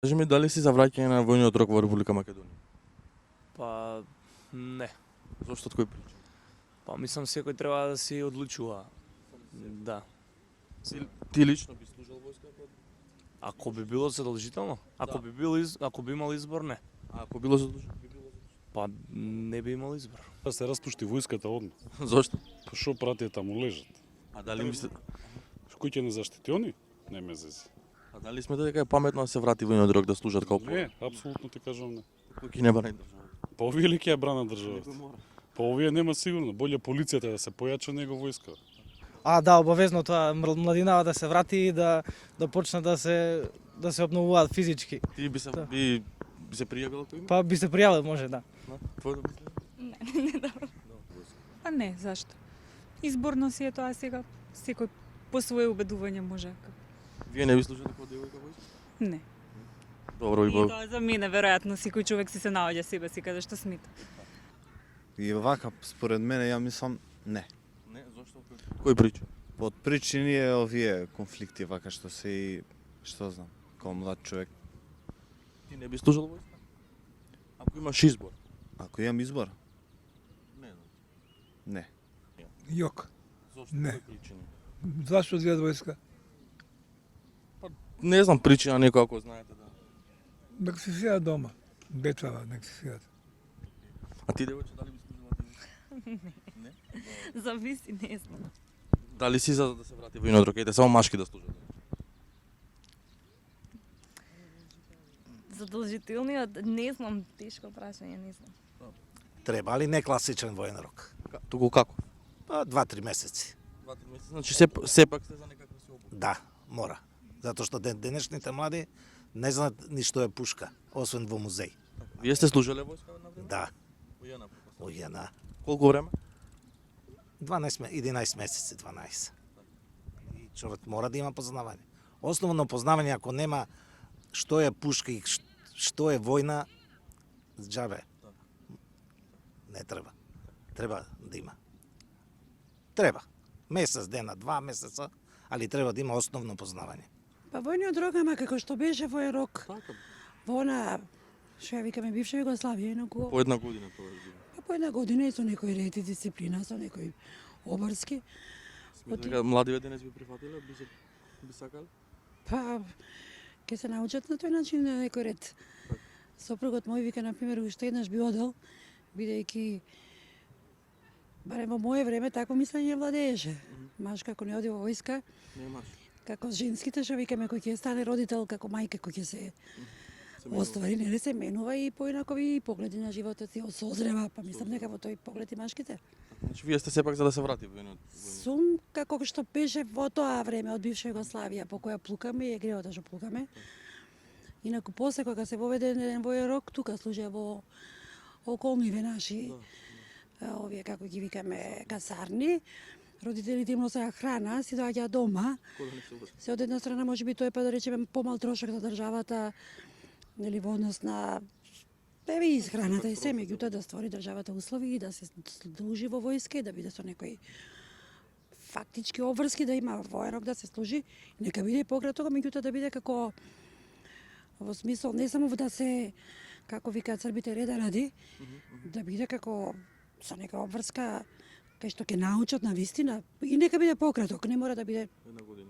Кажи ми дали си за враќање на војниот рок во Република Македонија? Па не. Зошто, од кој причини? Па мислам секој треба да си одлучува. Да. Ти лично би служел војска? Ако би било задолжително? Ако би имал избор, не. А ако било задолжително? Па не би имал избор. Па се распушти војската одма. Зошто? Па шо прати таму лежат? А дали мислите? Кој ќе не заштити они? Не ме зези. А дали смете дека е паметно да се врати војниот рок да служат како Не, апсолутно ти кажувам не. кој ќе не брани државата? Па овие ли ќе ја брана државата? Па овие нема сигурно. Боле полицијата да се појача него војска. Да, обавезно тоа младинава да се врати и да почне да се обновуваат физички. Ти би се пријавил ако има? Па би се пријавил, може, да. Твоето мислење? Не, добро. Па не, зашто? Изборно си е тоа сега, секој по свое убедување може. Вие не би служили како девојка војска? Не. Добро и И тоа за мене, веројатно, секој човек си се наоѓа себе си каде што смета. И вака, според мене, ја мислам, не. Не, зошто? Кој причини? Од причини е овие конфликти, вака што се и, што знам, како млад човек. Ти не би служил војска? Ако имаш избор? Ако имам избор, Не. не. Јок. Зошто? Не. Кој причини? Зашто одвијат војска? Не знам причина некој ако знаете да. Нека се сидат дома. Бетвава, нека се сидат. А ти девојче дали би служила ти? Не. Зависи, не знам. Дали си за да се врати војниот рок? Ете само машки да служат. Задолжителниот, не знам, тешко прашање, не знам. Треба ли не класичен воен рок? Туку како? Па 2-3 месеци. 2-3 месеци. Значи сепак сте за некаква се обука. Да, мора. Затоа што денешните млади не знаат ни што е пушка, освен во музеј. Вие сте служеле војска на време? Да, Ујана. ујена. Колку време? 11 месеци, 12. И човек мора да има познавање. Основно познавање, ако нема што е пушка и што е војна, џабе. Не треба. Треба да има. Треба. Месец, дена, 2 месеца, али треба да има основно познавање. Па војниот рок, ама како што беше воен рок, Така. во она, што ја викаме, бивша Југославија, инаку, По една година тоа е било. па по една година и со некој ред и дисциплина, со некој обрски. Смете дека младиве денес би прифатиле, би сакале? Па, ќе се научат на тој начин на некој ред. Сопругот мој вика, например, уште еднаш би одел, бидејќи барем во моје време такво мислење владееше. Маш како не оди во војска, Немаш. како женските што викаме кој ќе стане родител, како мајка кој ќе се оствари, нели се менува и поинакови погледи на животот и созрева, па мислам дека во тој поглед и машките. Значи вие сте сепак за да се врати војниот. Сум како што беше во тоа време од бивша Југославија по која плукаме и е греота што плукаме. Инаку после кога се воведе воен рок, тука служеа во околниве наши, овие како ги викаме касарни. Родителите им носеа храна, си доаѓаа дома. Се од една страна може би тоа е па да речеме помал трошок за државата, нели во однос на еве изхраната и се, меѓутоа да створи државата услови и да се служи во војска и да биде со некои фактички обврски, да има воен рок да се служи, нека биде пократко, меѓутоа да биде како во смисол не само да се, како викаат србите, реда ради, да биде како со нека обврска кај што ќе научат на вистина и нека биде пократок, не мора да биде Една година.